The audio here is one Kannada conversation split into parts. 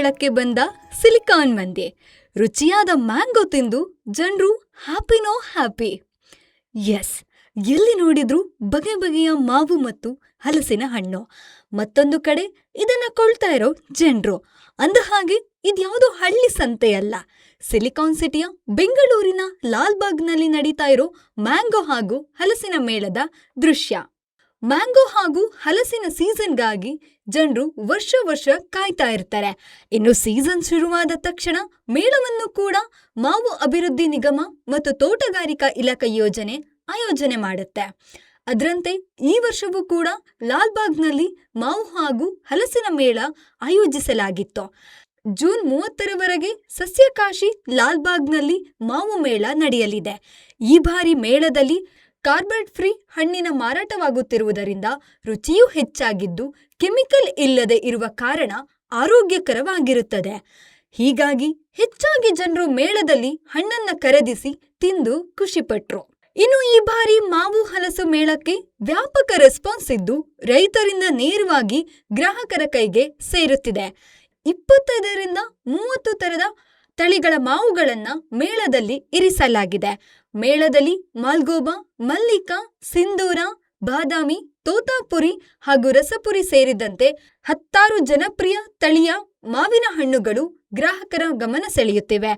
ಮೇಳಕ್ಕೆ ಬಂದ ಸಿಲಿಕಾನ್ ಮಂದಿ. ರುಚಿಯಾದ ಮ್ಯಾಂಗೋ ತಿಂದು ಜನರು ಹ್ಯಾಪಿನೋ ಹ್ಯಾಪಿ. ಎಸ್, ಎಲ್ಲಿ ನೋಡಿದ್ರೂ ಬಗೆ ಬಗೆಯ ಮಾವು ಮತ್ತು ಹಲಸಿನ ಹಣ್ಣು. ಮತ್ತೊಂದು ಕಡೆ ಇದನ್ನ ಕೊಳ್ತಾ ಇರೋ ಜನರು. ಅಂದ ಹಾಗೆ ಇದ್ಯಾವುದೋ ಹಳ್ಳಿ ಸಂತೆಯಲ್ಲ, ಸಿಲಿಕಾನ್ ಸಿಟಿಯ ಬೆಂಗಳೂರಿನ ಲಾಲ್ಬಾಗ್ನಲ್ಲಿ ನಡೀತಾ ಇರೋ ಮ್ಯಾಂಗೋ ಹಾಗೂ ಹಲಸಿನ ಮೇಳದ ದೃಶ್ಯ. ಮ್ಯಾಂಗೋ ಹಾಗೂ ಹಲಸಿನ ಸೀಸನ್ಗಾಗಿ ಜನರು ವರ್ಷ ಕಾಯ್ತಾ ಇರ್ತಾರೆ. ಇನ್ನು ಸೀಸನ್ ಶುರುವಾದ ತಕ್ಷಣ ಮೇಳವನ್ನು ಕೂಡ ಮಾವು ಅಭಿವೃದ್ಧಿ ನಿಗಮ ಮತ್ತು ತೋಟಗಾರಿಕಾ ಇಲಾಖೆ ಯೋಜನೆ ಆಯೋಜನೆ ಮಾಡುತ್ತೆ. ಅದರಂತೆ ಈ ವರ್ಷವೂ ಕೂಡ ಲಾಲ್ಬಾಗ್ನಲ್ಲಿ ಮಾವು ಹಾಗೂ ಹಲಸಿನ ಮೇಳ ಆಯೋಜಿಸಲಾಗಿತ್ತು. ಜೂನ್ 30ರವರೆಗೆ ಸಸ್ಯಕಾಶಿ ಲಾಲ್ಬಾಗ್ನಲ್ಲಿ ಮಾವು ಮೇಳ ನಡೆಯಲಿದೆ. ಈ ಬಾರಿ ಮೇಳದಲ್ಲಿ ಕಾರ್ಬೈಡ್ ಫ್ರೀ ಹಣ್ಣಿನ ಮಾರಾಟವಾಗುತ್ತಿರುವುದರಿಂದ ರುಚಿಯೂ ಹೆಚ್ಚಾಗಿದ್ದು ಕೆಮಿಕಲ್ ಇಲ್ಲದೆ ಇರುವ ಕಾರಣ ಆರೋಗ್ಯಕರವಾಗಿರುತ್ತದೆ. ಹೀಗಾಗಿ ಹೆಚ್ಚಾಗಿ ಜನರು ಮೇಳದಲ್ಲಿ ಹಣ್ಣನ್ನ ಖರೀದಿಸಿ ತಿಂದು ಖುಷಿಪಟ್ರು. ಇನ್ನು ಈ ಬಾರಿ ಮಾವು ಹಲಸು ಮೇಳಕ್ಕೆ ವ್ಯಾಪಕ ರೆಸ್ಪಾನ್ಸ್ ಇದ್ದು ರೈತರಿಂದ ನೇರವಾಗಿ ಗ್ರಾಹಕರ ಕೈಗೆ ಸೇರುತ್ತಿದೆ. 25ರಿಂದ 30 ತರದ ತಳಿಗಳ ಮಾವುಗಳನ್ನ ಮೇಳದಲ್ಲಿ ಇರಿಸಲಾಗಿದೆ. ಮೇಳದಲ್ಲಿ ಮಾಲ್ಗೋಬಾ, ಮಲ್ಲಿಕಾ, ಸಿಂಧೂರ, ಬಾದಾಮಿ, ತೋತಾಪುರಿ ಹಾಗೂ ರಸಪುರಿ ಸೇರಿದಂತೆ 10 ಜನಪ್ರಿಯ ತಳಿಯ ಮಾವಿನ ಹಣ್ಣುಗಳು ಗ್ರಾಹಕರ ಗಮನ ಸೆಳೆಯುತ್ತಿವೆ.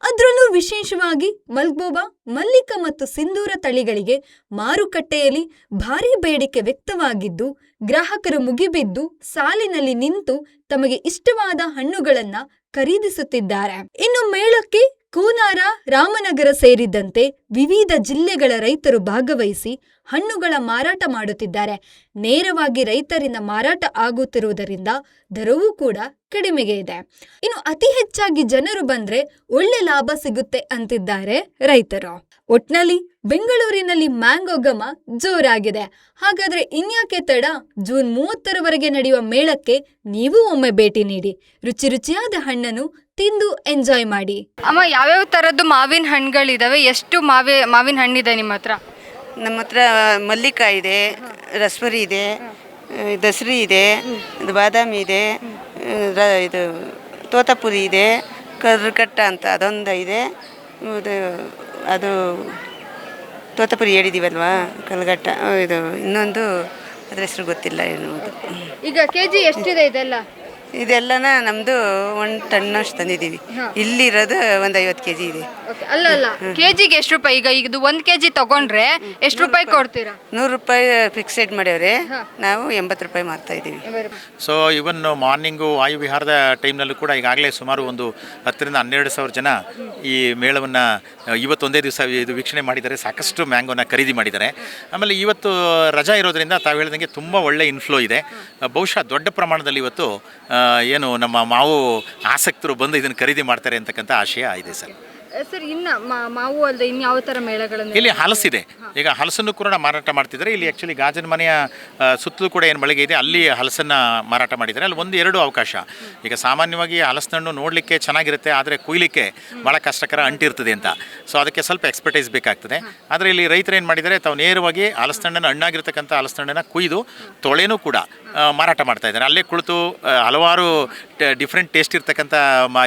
ಅದರಲ್ಲೂ ವಿಶೇಷವಾಗಿ ಮಲ್ಗೋಬಾ, ಮಲ್ಲಿಕಾ ಮತ್ತು ಸಿಂಧೂರ ತಳಿಗಳಿಗೆ ಮಾರುಕಟ್ಟೆಯಲ್ಲಿ ಭಾರೀ ಬೇಡಿಕೆ ವ್ಯಕ್ತವಾಗಿದ್ದು ಗ್ರಾಹಕರು ಮುಗಿಬಿದ್ದು ಸಾಲಿನಲ್ಲಿ ನಿಂತು ತಮಗೆ ಇಷ್ಟವಾದ ಹಣ್ಣುಗಳನ್ನ ಖರೀದಿಸುತ್ತಿದ್ದಾರೆ. ಇನ್ನು ಮೇಳಕ್ಕೆ ಕೋಲಾರ, ರಾಮನಗರ ಸೇರಿದಂತೆ ವಿವಿಧ ಜಿಲ್ಲೆಗಳ ರೈತರು ಭಾಗವಹಿಸಿ ಹಣ್ಣುಗಳ ಮಾರಾಟ ಮಾಡುತ್ತಿದ್ದಾರೆ. ನೇರವಾಗಿ ರೈತರಿಂದ ಮಾರಾಟ ಆಗುತ್ತಿರುವುದರಿಂದ ದರವೂ ಕೂಡ ಕಡಿಮೆಗೆ ಇದೆ. ಇನ್ನು ಅತಿ ಹೆಚ್ಚಾಗಿ ಜನರು ಬಂದ್ರೆ ಒಳ್ಳೆ ಲಾಭ ಸಿಗುತ್ತೆ ಅಂತಿದ್ದಾರೆ ರೈತರು. ಒಟ್ನಲ್ಲಿ ಬೆಂಗಳೂರಿನಲ್ಲಿ ಮ್ಯಾಂಗೋ ಘಮ ಜೋರಾಗಿದೆ. ಹಾಗಾದ್ರೆ ಇನ್ಯಾಕೆ ತಡ? ಜೂನ್ 30ರವರೆಗೆ ನಡೆಯುವ ಮೇಳಕ್ಕೆ ನೀವು ಒಮ್ಮೆ ಭೇಟಿ ನೀಡಿ ರುಚಿಯಾದ ಹಣ್ಣನ್ನು ತಿಂದು ಎಂಜಾಯ್ ಮಾಡಿ. ಅಮ್ಮ, ಯಾವ್ಯಾವ ತರದ್ದು ಮಾವಿನ ಹಣ್ಣುಗಳಿದಾವೆ? ಎಷ್ಟು ಮಾವಿನ ಹಣ್ಣಿದೆ ನಿಮ್ಮ ಹತ್ರ? ನಮ್ಮ ಹತ್ರ ಮಲ್ಲಿಕಾ ಇದೆ, ರಸಪುರಿ ಇದೆ, ದಸರಿ ಇದೆ, ಇದು ಬಾದಾಮಿ ಇದೆ, ಇದು ತೋತಾಪುರಿ ಇದೆ, ಕರ್ರಕಟ್ಟ ಅಂತ ಅದೊಂದು ಇದೆ. ಅದು ತೋತಾಪುರಿ ಹೇಳಿದೀವಲ್ವಾ, ಕಲ್ಗಟ್ಟ. ಇದು ಇನ್ನೊಂದು ಅದ್ರ ಹೆಸರು ಗೊತ್ತಿಲ್ಲ ಎನ್ನುವುದು. ಈಗ ಕೆಜಿ ಎಷ್ಟಿದೆ ಇದೆಲ್ಲನ ನಮ್ದು 1 ಟನ್ನಷ್ಟು ತಂದಿದ್ದೀವಿ. ಇಲ್ಲಿರೋದು ಒಂದು 50 kg ಇದೆ. ಅಲ್ಲ, ಕೆಜಿಗೆ ಎಷ್ಟು ರೂಪಾಯಿ? ಈಗ ಇದು 1 kg ತಗೊಂಡ್ರೆ ಎಷ್ಟು ರೂಪಾಯಿ ಕೊಡ್ತೀರಾ? 100 ರೂಪಾಯಿ ಫಿಕ್ಸೆಡ್ ಮಾಡ್ಯವ್ರೆ, ನಾವು 80 ರೂಪಾಯಿ ಮಾರ್ತಾ ಇದ್ದೀವಿ. ಸೊ ಇವನ್ ಮಾರ್ನಿಂಗು ವಾಯು ವಿಹಾರದ ಟೈಮ್ನಲ್ಲೂ ಕೂಡ ಈಗಾಗಲೇ ಸುಮಾರು ಒಂದು 10ರಿಂದ 12 ಸಾವಿರ ಜನ ಈ ಮೇಳವನ್ನು ಇವತ್ತೊಂದೇ ದಿವಸ ಇದು ವೀಕ್ಷಣೆ ಮಾಡಿದ್ದಾರೆ. ಸಾಕಷ್ಟು ಮ್ಯಾಂಗೋನ ಖರೀದಿ ಮಾಡಿದ್ದಾರೆ. ಆಮೇಲೆ ಇವತ್ತು ರಜಾ ಇರೋದ್ರಿಂದ ತಾವು ಹೇಳಿದಂಗೆ ತುಂಬ ಒಳ್ಳೆ ಇನ್ಫ್ಲೋ ಇದೆ. ಬಹುಶಃ ದೊಡ್ಡ ಪ್ರಮಾಣದಲ್ಲಿ ಇವತ್ತು ಏನು ನಮ್ಮ ಮಾವು ಆಸಕ್ತರು ಬಂದು ಇದನ್ನು ಖರೀದಿ ಮಾಡ್ತಾರೆ ಅಂತಕ್ಕಂಥ ಆಶಯ ಇದೆ ಸರ್. ಇನ್ನು ಮಾವು ಅಲ್ಲದೆ ಇನ್ನು ಯಾವ ಥರ ಮೇಳಗಳನ್ನು? ಇಲ್ಲಿ ಹಲಸಿದೆ. ಈಗ ಹಲಸನ್ನು ಕೂಡ ಮಾರಾಟ ಮಾಡ್ತಿದ್ದಾರೆ. ಇಲ್ಲಿ ಆ್ಯಕ್ಚುಲಿ ಗಾಜನ ಮನೆಯ ಸುತ್ತಲೂ ಕೂಡ ಏನು ಮಳಿಗೆ ಇದೆ, ಅಲ್ಲಿ ಹಲಸನ್ನು ಮಾರಾಟ ಮಾಡಿದ್ದಾರೆ. ಅಲ್ಲಿ 1-2 ಅವಕಾಶ. ಈಗ ಸಾಮಾನ್ಯವಾಗಿ ಹಲಸಿನ ಹಣ್ಣು ನೋಡಲಿಕ್ಕೆ ಚೆನ್ನಾಗಿರುತ್ತೆ, ಆದರೆ ಕುಯ್ಲಿಕ್ಕೆ ಭಾಳ ಕಷ್ಟಕರ ಅಂಟಿರ್ತದೆ ಅಂತ. ಸೊ ಅದಕ್ಕೆ ಸ್ವಲ್ಪ ಎಕ್ಸ್ಪರ್ಟೈಸ್ ಬೇಕಾಗ್ತದೆ. ಆದರೆ ಇಲ್ಲಿ ರೈತರು ಏನು ಮಾಡಿದ್ದಾರೆ, ತಾವು ನೇರವಾಗಿ ಹಲಸಿನ ಹಣ್ಣನ್ನು ಹಣ್ಣಾಗಿರ್ತಕ್ಕಂಥ ಹಲಸಿನ ಹಣ್ಣನ್ನು ಕುಯ್ದು ತೊಳೆನೂ ಕೂಡ ಮಾರಾಟ ಮಾಡ್ತಾ ಇದ್ದಾರೆ. ಅಲ್ಲೇ ಕುಳಿತು ಹಲವಾರು ಡಿಫ್ರೆಂಟ್ ಟೇಸ್ಟ್ ಇರ್ತಕ್ಕಂಥ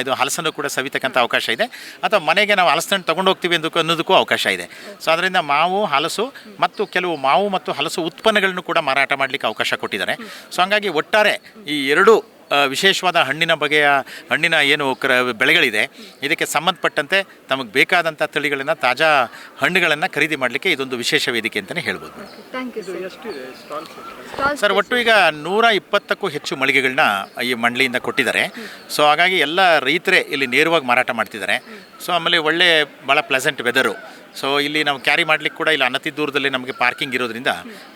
ಇದು ಹಲಸನ್ನು ಕೂಡ ಸವಿತಕ್ಕಂಥ ಅವಕಾಶ ಇದೆ. ಅಥವಾ ಮನೆಗೆ ನಾವು ಹಲಸಿನ ಹಣ್ಣು ತೊಗೊಂಡು ಹೋಗ್ತೀವಿ ಅನ್ನೋದಕ್ಕೂ ಅವಕಾಶ ಇದೆ. ಸೊ ಅದರಿಂದ ಮಾವು, ಹಲಸು ಮತ್ತು ಕೆಲವು ಮಾವು ಮತ್ತು ಹಲಸು ಉತ್ಪನ್ನಗಳನ್ನು ಕೂಡ ಮಾರಾಟ ಮಾಡಲಿಕ್ಕೆ ಅವಕಾಶ ಕೊಟ್ಟಿದ್ದಾರೆ. ಸೊ ಹಂಗಾಗಿ ಒಟ್ಟಾರೆ ಈ 2 ವಿಶೇಷವಾದ ಹಣ್ಣಿನ ಏನು ಬೆಳೆಗಳಿದೆ, ಇದಕ್ಕೆ ಸಂಬಂಧಪಟ್ಟಂತೆ ತಮಗೆ ಬೇಕಾದಂಥ ತಳಿಗಳನ್ನು, ತಾಜಾ ಹಣ್ಣುಗಳನ್ನು ಖರೀದಿ ಮಾಡಲಿಕ್ಕೆ ಇದೊಂದು ವಿಶೇಷ ವೇದಿಕೆ ಅಂತಲೇ ಹೇಳ್ಬೋದು. ಸರ್, ಒಟ್ಟು ಈಗ 120ಕ್ಕೂ ಹೆಚ್ಚು ಮಳಿಗೆಗಳನ್ನ ಈ ಮಂಡಳಿಯಿಂದ ಕೊಟ್ಟಿದ್ದಾರೆ. ಸೊ ಹಾಗಾಗಿ ಎಲ್ಲ ರೈತರೇ ಇಲ್ಲಿ ನೇರವಾಗಿ ಮಾರಾಟ ಮಾಡ್ತಿದ್ದಾರೆ. ಸೊ ಆಮೇಲೆ ಒಳ್ಳೆ ಭಾಳ ಪ್ಲೆಸೆಂಟ್ ವೆದರು. ಸೊ ಇಲ್ಲಿ ನಾವು ಕ್ಯಾರಿ ಮಾಡಲಿಕ್ಕೆ ಕೂಡ ಇಲ್ಲ, ಅನತಿ ದೂರದಲ್ಲಿ ನಮಗೆ ಪಾರ್ಕಿಂಗ್ ಇರೋದ್ರಿಂದ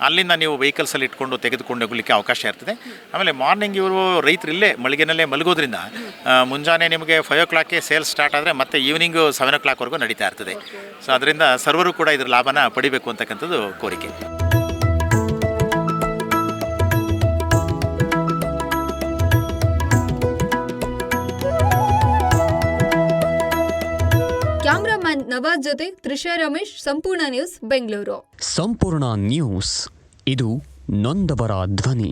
ಅಲ್ಲಿಂದ ನೀವು ವೆಹಿಕಲ್ಸಲ್ಲಿ ಇಟ್ಕೊಂಡು ತೆಗೆದುಕೊಂಡು ಹೋಗಲಿಕ್ಕೆ ಅವಕಾಶ ಇರ್ತದೆ. ಆಮೇಲೆ ಮಾರ್ನಿಂಗ್ ಇವರು ರೈತರು ಇಲ್ಲೇ ಮಳಿಗೆನಲ್ಲೇ ಮಲಗೋದ್ರಿಂದ ಮುಂಜಾನೆ ನಿಮಗೆ 5 o'clockಗೆ ಸೇಲ್ಸ್ ಸ್ಟಾರ್ಟ್ ಆದರೆ ಮತ್ತೆ ಈವ್ನಿಂಗು 7 o'clockವರೆಗೂ ನಡೀತಾ ಇರ್ತದೆ. ಸೊ ಅದರಿಂದ ಸರ್ವರು ಕೂಡ ಇದ್ರ ಲಾಭನ ಪಡಿಬೇಕು ಅಂತಕ್ಕಂಥದ್ದು ಕೋರಿಕೆ. ಕ್ಯಾಮ್ರಾಮನ್ ನವಾಜ್ ಜೊತೆ ತ್ರಿಷಾ ರಮೇಶ್, ಸಂಪೂರ್ಣ ನ್ಯೂಸ್, ಬೆಂಗಳೂರು. ಸಂಪೂರ್ಣ ನ್ಯೂಸ್, ಇದು ನೊಂದವರ ಧ್ವನಿ.